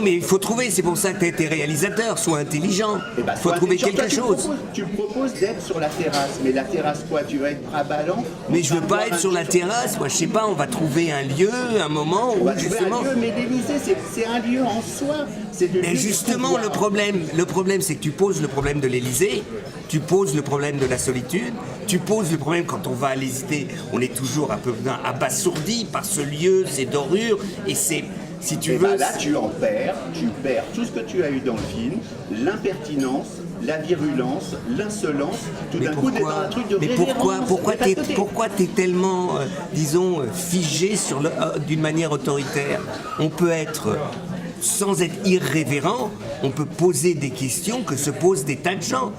Mais il faut trouver, c'est pour ça que tu été réalisateur, sois intelligent. Eh ben, Il faut trouver quelque chose. Tu me proposes d'être sur la terrasse, mais la terrasse quoi? Tu vas être à ballon? Mais je veux pas être sur la terrasse, moi je sais pas, on va trouver un lieu, un moment où justement... Un lieu, mais l'Élysée, c'est un lieu en soi. Mais justement, le problème c'est que tu poses le problème de l'Élysée, tu poses le problème de la solitude, tu poses le problème quand on va à l'Élysée, on est toujours un peu abasourdi par ce lieu, ces dorures, et c'est... Si tu veux, là, tu perds tout ce que tu as eu dans le film, l'impertinence, la virulence, l'insolence, tout d'un coup, d'être dans un truc de révérence. Pourquoi t'es tellement, disons, figé d'une manière autoritaire? On peut être, sans être irrévérent, on peut poser des questions que se posent des tas de gens.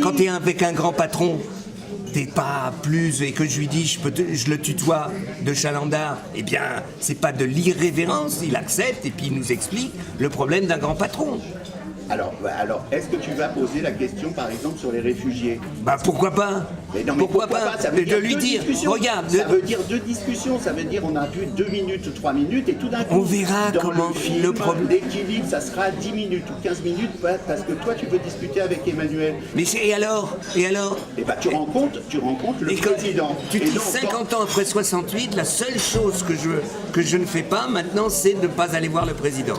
Quand t'es avec un grand patron, t'es pas plus, et que je lui dis je le tutoie de Chalandard, eh bien c'est pas de l'irrévérence, il accepte et puis il nous explique le problème d'un grand patron. Alors, est-ce que tu vas poser la question, par exemple, sur les réfugiés? Bah pourquoi pas? Mais non, mais pourquoi pas? Ça veut de lui dire, regarde, ça veut dire 2 discussions, ça veut dire on a vu 2 minutes ou 3 minutes et tout d'un coup, on verra dans comment le film, l'équilibre, ça sera 10 minutes ou 15 minutes parce que toi tu veux discuter avec Emmanuel. Mais et alors? Et bah tu rencontres le président. Tu dis 50 ans après 68, la seule chose que je ne fais pas maintenant, c'est de ne pas aller voir le président.